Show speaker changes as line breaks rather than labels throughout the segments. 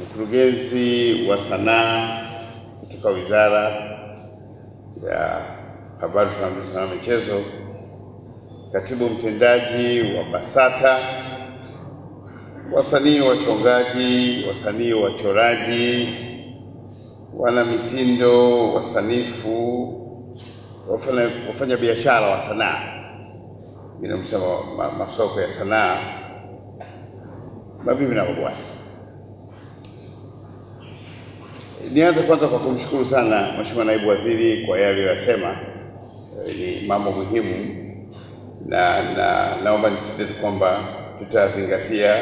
Mkurugenzi wa sanaa kutoka Wizara ya Habari, Utamaduni na Michezo, katibu mtendaji wa BASATA, wasanii wachongaji, wasanii wachoraji, wana mitindo, wasanifu, wafanya biashara wa sanaa, ninamsema masoko ya sanaa, mabibi na mabwana. Nianze kwanza kwa kumshukuru sana Mheshimiwa Naibu Waziri kwa yale aliyosema, ni mambo muhimu, na naomba nisisitize kwamba tutazingatia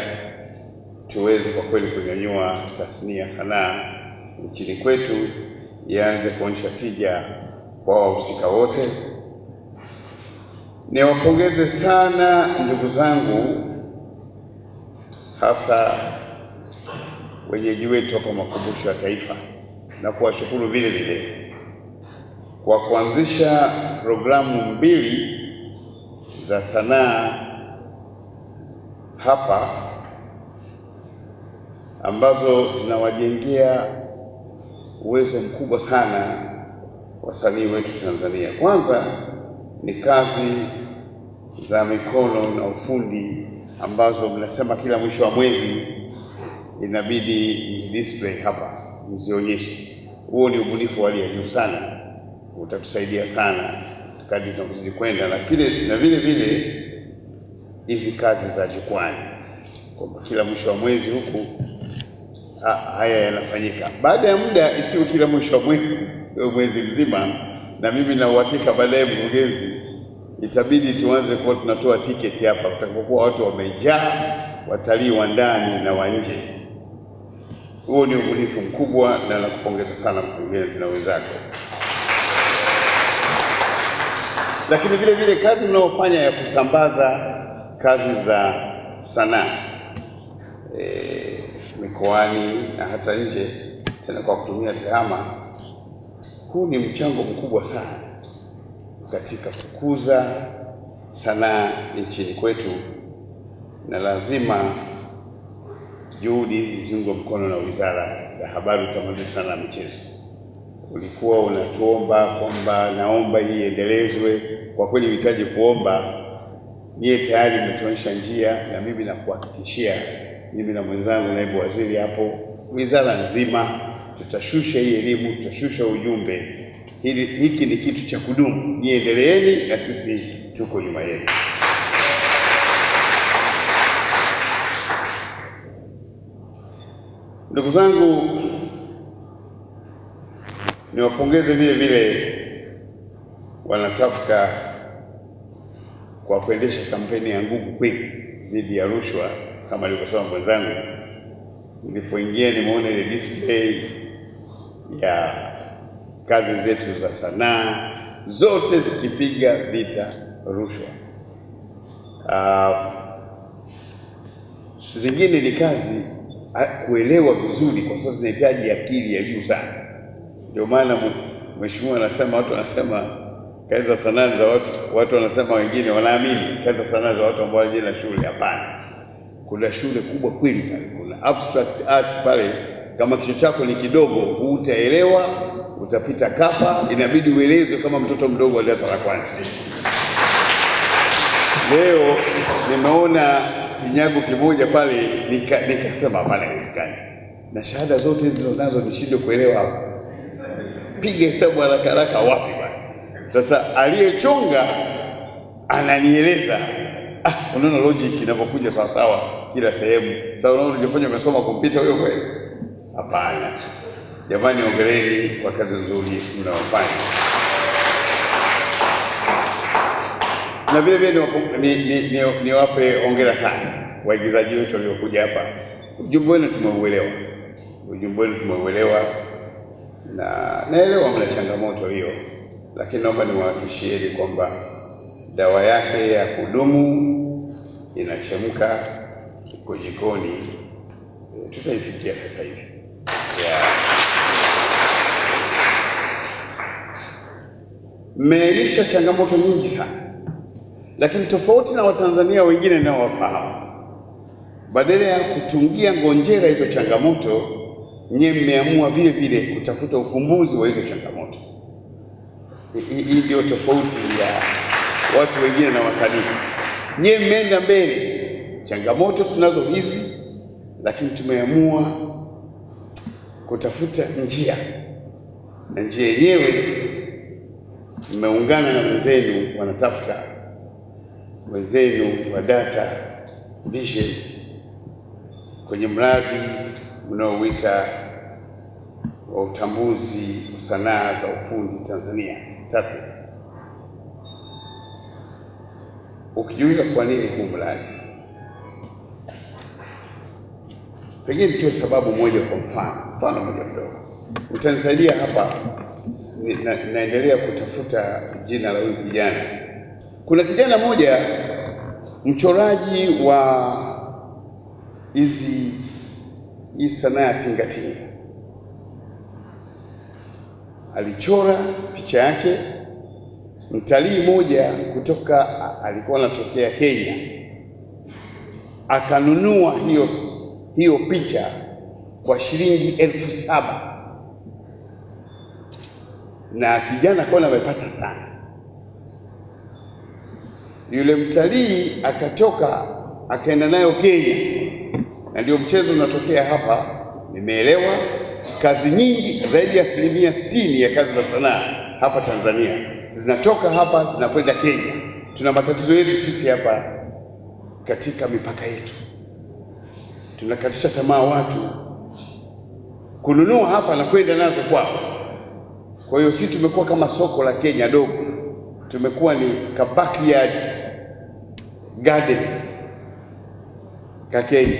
tuweze kwa kweli kunyanyua tasnia sanaa nchini kwetu, ianze kuonyesha tija kwa wahusika wote. Niwapongeze sana ndugu zangu, hasa wenyeji wetu hapa Makumbusho ya Taifa, na kuwashukuru vile vile kwa kuanzisha programu 2 za sanaa hapa ambazo zinawajengea uwezo mkubwa sana wasanii wetu Tanzania. Kwanza ni kazi za mikono na ufundi ambazo mnasema kila mwisho wa mwezi inabidi mzidisplay hapa, mzionyeshe. Huo ni ubunifu wa hali ya juu sana, utatusaidia sana kadri tunazidi kwenda, na vile vile hizi kazi za jukwani, kwamba kila mwisho wa mwezi huku haya yanafanyika. Baada ya muda, isiyo kila mwisho wa mwezi mzima, na mimi na uhakika baadaye mkurugenzi, itabidi tuanze kuwa tunatoa tiketi hapa utakapokuwa watu wamejaa, watalii wa ndani na wa nje. Huo ni ubunifu mkubwa, na nakupongeza sana mkurugenzi na wenzako. Lakini vile vile kazi mnaofanya ya kusambaza kazi za sanaa mikoani na hata nje, tena kwa kutumia TEHAMA, huu ni mchango mkubwa sana katika kukuza sanaa nchini kwetu, na lazima juhudi hizi ziungwe mkono na Wizara ya Habari, Utamaduni na Michezo. Ulikuwa unatuomba kwamba naomba hii endelezwe. Kwa kweli uhitaji kuomba, niye tayari mmetuonyesha njia, na mimi nakuhakikishia, mimi na mwenzangu Naibu Waziri hapo, wizara nzima tutashusha hii elimu, tutashusha ujumbe. Hiki ni kitu cha kudumu, niye endeleeni na sisi tuko nyuma yenu. Ndugu zangu, niwapongeze vile vile wanatafuta kwa kuendesha kampeni ya nguvu kweli dhidi ya rushwa. Kama alivyosema mwenzangu, nilipoingia nimeona ile display ya kazi zetu za sanaa zote zikipiga vita rushwa. Zingine ni kazi kuelewa vizuri, kwa sababu zinahitaji akili ya juu sana. Ndio maana mheshimiwa anasema, watu wanasema kazi za sanaa za watu wanasema, wengine wanaamini kazi za sanaa za watu ambao wanaje na shule. Hapana, kuna shule kubwa kweli pale, kuna abstract art pale. Kama kichwa chako ni kidogo, hutaelewa, utapita kapa, inabidi uelezwe kama mtoto mdogo wa darasa la kwanza. Leo nimeona kinyago kimoja pale, nikasema hapana, haiwezekani. Na shahada zote hizo nazo nishinde kuelewa hapo. Piga hesabu haraka haraka, wapi bwana? Sasa aliyechonga ananieleza Unaona logic inapokuja sawa sawa kila sehemu. Sasa unaona unajifanya umesoma kompyuta huyo kweli? Hapana. Jamani, ongeleni kwa kazi nzuri mnaofanya. Na vile vile niwape hongera sana waigizaji wetu waliokuja hapa. Ujumbe wenu tumeuelewa, na naelewa mna changamoto hiyo, lakini naomba niwahakikishieni kwamba dawa yake ya kudumu inachemka, iko jikoni, tutaifikia sasa hivi. Mmeainisha changamoto nyingi sana, lakini tofauti na Watanzania wengine nao wafahamu, badala ya kutungia ngonjera hizo changamoto, nyewe mmeamua vile vile kutafuta ufumbuzi wa hizo changamoto. Hii ndio tofauti ya watu wengine na wasanii. Nyewe mmeenda mbele, changamoto tunazo hizi, lakini tumeamua kutafuta njia, na njia yenyewe mmeungana na wenzenu wanatafuta, wenzenu wa Data Vision kwenye mradi mnaoita wa utambuzi wa sanaa za ufundi Tanzania, TASIF. Ukijiuliza kwa nini huu mradi, pengine tuwe sababu moja. Kwa mfano moja mdogo, utanisaidia hapa. Naendelea kutafuta jina la huyu kijana. Kuna kijana moja mchoraji wa hii sanaa ya tingatinga, alichora picha yake. Mtalii mmoja kutoka alikuwa anatokea Kenya akanunua hiyo picha kwa shilingi 7,000, na kijana kwa amepata sana. Yule mtalii akatoka akaenda nayo Kenya, na ndio mchezo unatokea hapa. Nimeelewa kazi nyingi, zaidi ya 60% ya kazi za sanaa hapa Tanzania zinatoka hapa zinakwenda Kenya. Tuna matatizo yetu sisi hapa katika mipaka yetu, tunakatisha tamaa watu kununua hapa na kwenda nazo kwao. Kwa hiyo sisi tumekuwa kama soko la Kenya dogo, tumekuwa ni ka backyard garden ka Kenya.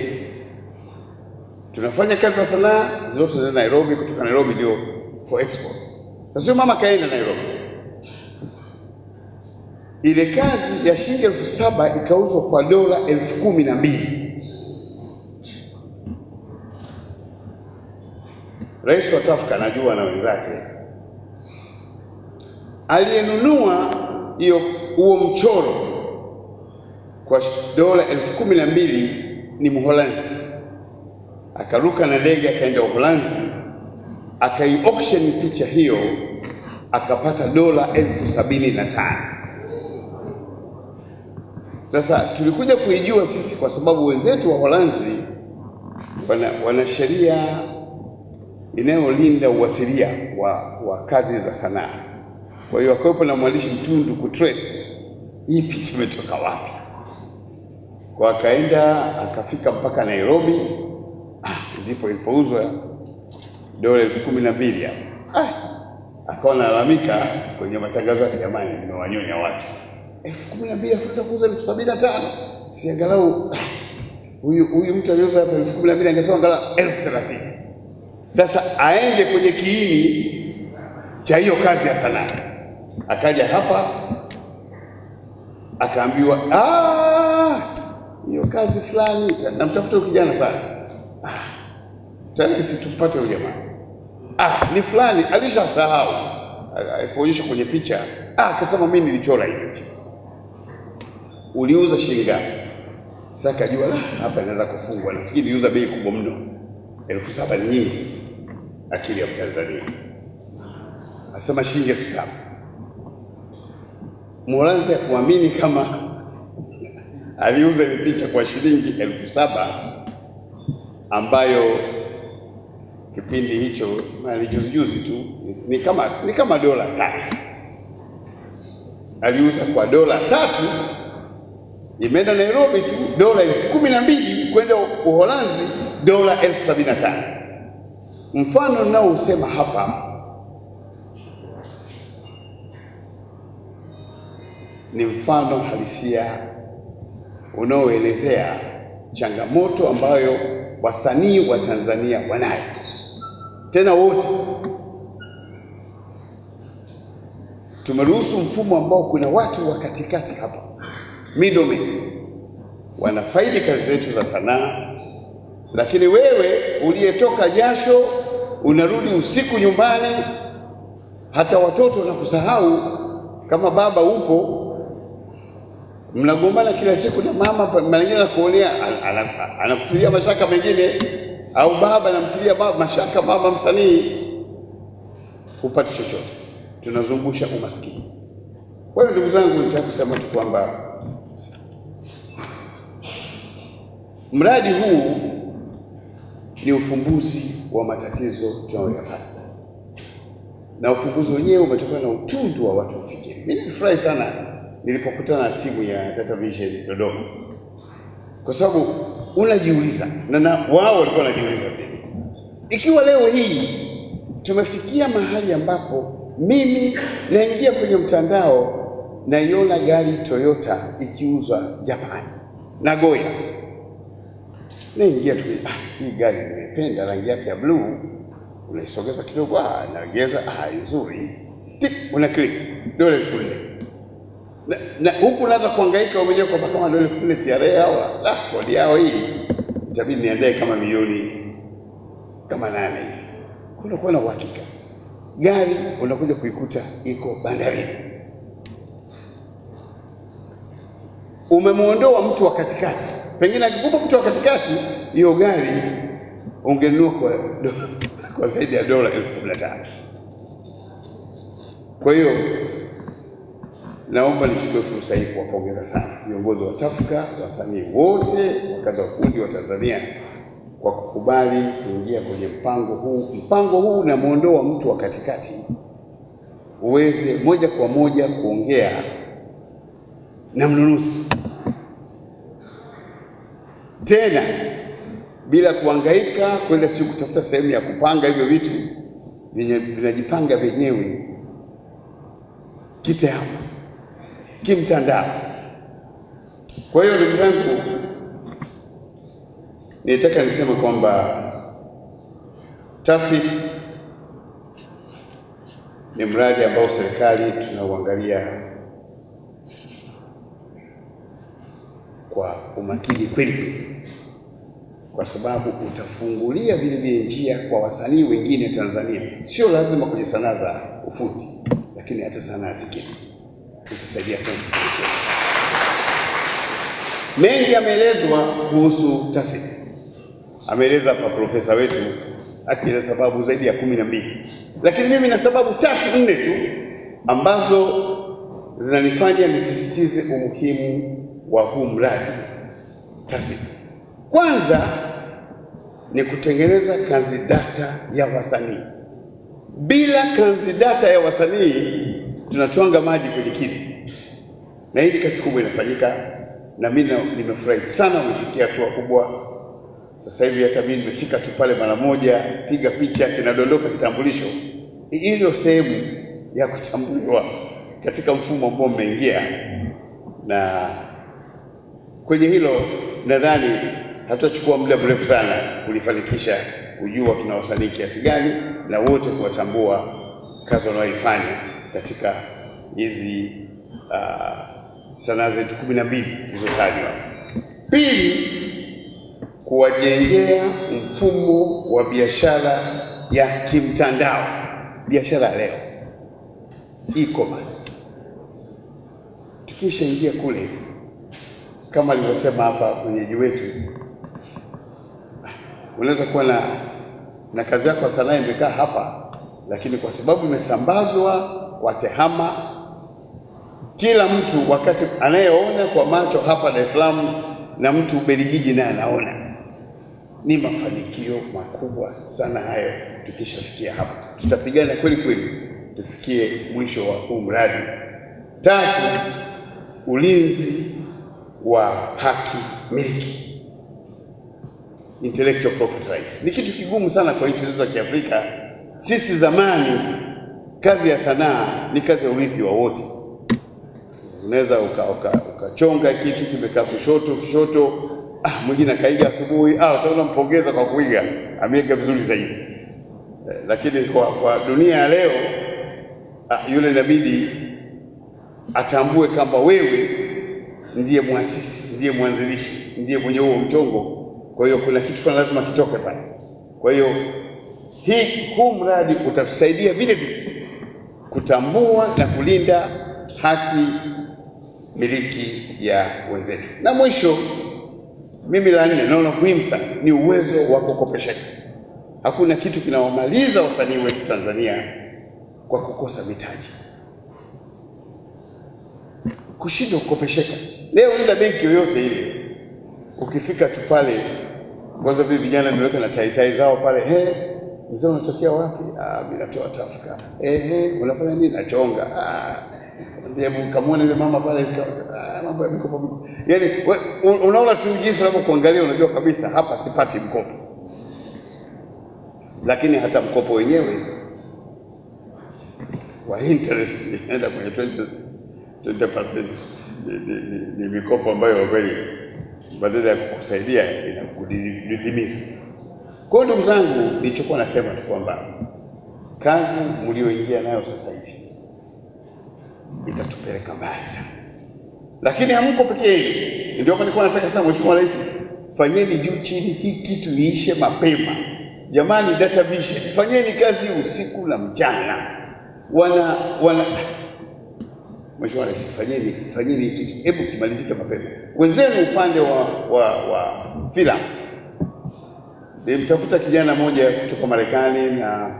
Tunafanya kazi za sanaa zote za Nairobi, kutoka Nairobi ndio for export. Sasa mama kaenda Nairobi, ile kazi ya shilingi 7,000 ikauzwa kwa dola 12,000. Rais wa TAFCA anajua na wenzake, aliyenunua huo mchoro kwa dola 12,000 ni Mholanzi. Akaruka na ndege akaenda Uholanzi, akai-auction picha hiyo, akapata dola 75,000. Sasa tulikuja kuijua sisi kwa sababu wenzetu wa Uholanzi wana sheria inayolinda uasilia wa kazi za sanaa. Kwa hiyo akawepo na mwandishi Mtundu kutrace hii picha imetoka wapi. Kwa akaenda akafika mpaka Nairobi, ndipo ilipouzwa dola 12,000 hapo. Akawa analalamika kwenye matangazo yake, jamani, nimewanyonya watu. 12,000 afuta kuuza 75,000. Si angalau huyu mtu aliuza hapa 12,000 angepewa angalau 30,000. Sasa aende kwenye kiini cha hiyo kazi ya sanaa. Akaja hapa akaambiwa, hiyo kazi fulani, namtafuta kijana sana. Tena situpate huyo jamaa. Ni fulani, alishasahau. Alipoonyesha kwenye picha, akasema mimi nilichora hii picha. Uliuza shilingi ngapi? Sasa kajua hapa inaweza kufungwa. Nafikiri niliuza bei kubwa mno. 7,000 ni nyingi akili ya Tanzania. Asema shilingi 7,000. Mholanzi kuamini kama aliuza ile picha kwa shilingi 7,000 ambayo kipindi hicho juzi tu ni kama dola 3. Aliuza kwa dola 3 Imeenda Nairobi tu dola 12,000, kwenda Uholanzi dola 75,000. Mfano nao usema hapa ni mfano halisia unaoelezea changamoto ambayo wasanii wa Tanzania wanayo, tena wote. Tumeruhusu mfumo ambao kuna watu wa katikati hapa, middlemen, wanafaidi kazi zetu za sanaa, lakini wewe uliyetoka jasho unarudi usiku nyumbani, hata watoto wanakusahau. Kama baba upo, mnagombana kila siku na mama, mara nyingine anakuonea, anakutilia mashaka mengine, au baba anamtilia mashaka mama msanii, hupati chochote. Tunazungusha umaskini. Kwa hiyo ndugu zangu, nitaka kusema tu kwamba mradi huu ni ufumbuzi wa matatizo tunayoyapata, na ufumbuzi wenyewe umetokana na utundu wa watu kufikiri. Mimi nilifurahi sana nilipokutana na timu ya Data Vision Dodoma, kwa sababu unajiuliza, na wao walikuwa wanajiuliza pia, ikiwa leo hii tumefikia mahali ambapo mimi naingia kwenye mtandao naiona gari Toyota ikiuzwa Japan, Nagoya, naingia tu, hii gari nimependa, rangi yake ya blue, unaisogeza kidogo, naongeza, nzuri, tik, una click, dola 1000. Na huku unaanza kuhangaika mwenyewe kwa kama dola 1000 TRA au kodi yao hii, itabidi niandae kama milioni kama 8 hivi. Kuna uhakika gari unakuja kuikuta iko bandarini. Umemuondoa mtu wa katikati. Pengine akikupa mtu wa katikati, hiyo gari ungenunua kwa zaidi ya dola 15,000. Kwa hiyo naomba nichukue fursa hii kuwapongeza sana viongozi wa TAFCA, wasanii wote, wakazi wa ufundi wa Tanzania kwa kukubali kuingia kwenye mpango huu. Mpango huu unamuondoa mtu wa katikati, uweze moja kwa moja kuongea na mnunuzi, tena bila kuhangaika kwenda siku kutafuta sehemu ya kupanga. Hivyo vitu vinajipanga vyenyewe kitehama, kimtandao. Kwa hiyo ndugu zangu, nitaka niseme kwamba TASIC ni mradi ambao serikali tunauangalia kwa umakini kweli, kwa sababu utafungulia vile njia kwa wasanii wengine Tanzania. Sio lazima kwenye sanaa za ufundi, lakini hata sanaa zingine utasaidia sana. Mengi ameelezwa kuhusu TASIC. Ameeleza hapa profesa wetu akieleza sababu zaidi ya 12, lakini mimi na sababu 3-4 tu ambazo zinanifanya nisisitize umuhimu wa huu mradi TASIC. Kwanza ni kutengeneza kanzidata ya wasanii. Bila kanzidata ya wasanii tunatwanga maji kwenye kini, na hili kazi kubwa inafanyika, na mimi nimefurahi sana umefikia hatua kubwa. Sasa hivi hata mimi nimefika tu pale mara moja, piga picha, kinadondoka kitambulisho. Hii ndio sehemu ya kutambuliwa katika mfumo ambao umeingia, na kwenye hilo nadhani hatutachukua muda mrefu sana kulifanikisha, kujua tuna wasanii kiasi gani na wote kuwatambua kazi wanayoifanya katika hizi sanaa zetu 12 zilizotajwa. Pili, kuwajengea mfumo wa biashara ya kimtandao, biashara leo, e-commerce. Tukishaingia kule, kama alivyosema hapa mwenyeji wetu, unaweza kuwa na kazi yako ya sanaa imekaa hapa, lakini kwa sababu imesambazwa kwa tehama, kila mtu wakati anayeona kwa macho hapa Dar es Salaam na mtu Ubelgiji naye anaona. Ni mafanikio makubwa sana hayo. Tukishafikia hapa, tutapigana kweli kweli tufikie mwisho wa huu mradi. 3, ulinzi wa haki miliki, intellectual property rights. Ni kitu kigumu sana kwa nchi zetu za Kiafrika. Sisi zamani, kazi ya sanaa ni kazi ya urithi wa wote. Unaweza ukachonga kitu kimekaa kushoto, mwingine akaiga asubuhi, utaona mpongeza kwa kuiga, ameiga vizuri zaidi. Lakini kwa dunia ya leo, yule inabidi atambue kwamba wewe ndiye muasisi, ndiye mwanzilishi, ndiye mwenye huo mchongo. Kwa hiyo kuna kitu fulani lazima kitoke pale. Kwa hiyo huu mradi utatusaidia vile vile kutambua na kulinda haki miliki ya wenzetu. Na mwisho, mimi la nne naona muhimu sana ni uwezo wa kukopesheka. Hakuna kitu kinawamaliza wasanii wetu Tanzania kwa kukosa mitaji, kushindwa kukopesheka. Leo ila benki yoyote ile ukifika tu pale, kwanza vile vijana wameweka na tai zao pale, mzee unatokea wapi? Mimi natoa Tafuka. Unafanya nini? Nachonga. Ndiye kamwona yule mama pale, mambo ya mikopo. Yaani unaona tu jinsi unavyokuangalia, unajua kabisa hapa sipati mkopo. Lakini hata mkopo wenyewe wa interest inaenda kwenye 20%. Ni mikopo ambayo kweli badala ya kukusaidia inakudidimiza. Kwa hiyo ndugu zangu, nilichokuwa nasema tu kwamba kazi mlioingia nayo sasa hivi itatupeleka mbali sana, lakini hamko peke yenu. Ndio nilikuwa nataka sasa, Mheshimiwa Rais, fanyeni juu chini, hii kitu iishe mapema. Jamani, Data Vision, fanyeni kazi usiku na mchana. Mheshimiwa Rais, fanyeni hii kitu, hebu kimalizike mapema. Wenzenu upande wa filamu, nilimtafuta kijana mmoja kutoka Marekani, na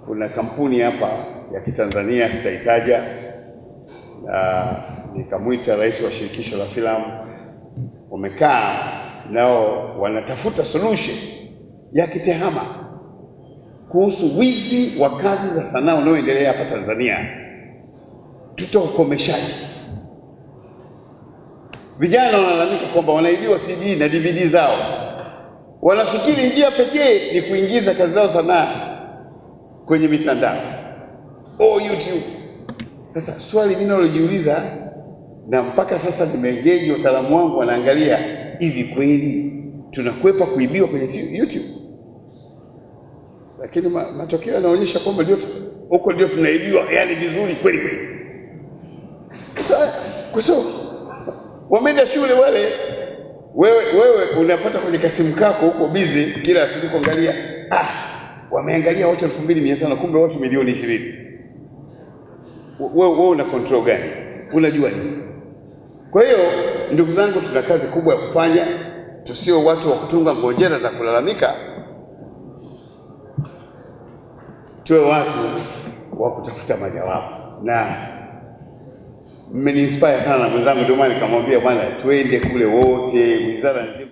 kuna kampuni hapa ya Kitanzania sitaitaja, nikamwita rais wa shirikisho la filamu. Wamekaa nao wanatafuta solution ya kitehama kuhusu wizi wa kazi za sanaa unaoendelea hapa Tanzania. Tutaukomeshaje? Vijana wanalalamika kwamba wanaibiwa CD na DVD zao. Wanafikiri njia pekee ni kuingiza kazi zao sanaa kwenye mitandao YouTube. Sasa swali mimi nalojiuliza, na mpaka sasa nimeengage wataalamu wangu wanaangalia, hivi kweli tunakwepa kuibiwa kwenye YouTube? Lakini matokeo yanaonyesha kwamba huko ndio tunaibiwa, yani vizuri kweli kweli. Kwa sababu wameenda shule wale, wewe unapata kwenye kasimu kako huko busy kila siku kuangalia, wameangalia watu 2500, kumbe watu milioni 20. Wewe una control gani? Unajua nini? Kwa hiyo ndugu zangu, tuna kazi kubwa ya kufanya. Tusio watu wa kutunga ngojera za kulalamika, tuwe watu wa kutafuta majawabu. Na mmeni inspire sana mwenzangu, ndio maana nikamwambia bwana, twende kule wote, wizara nzima.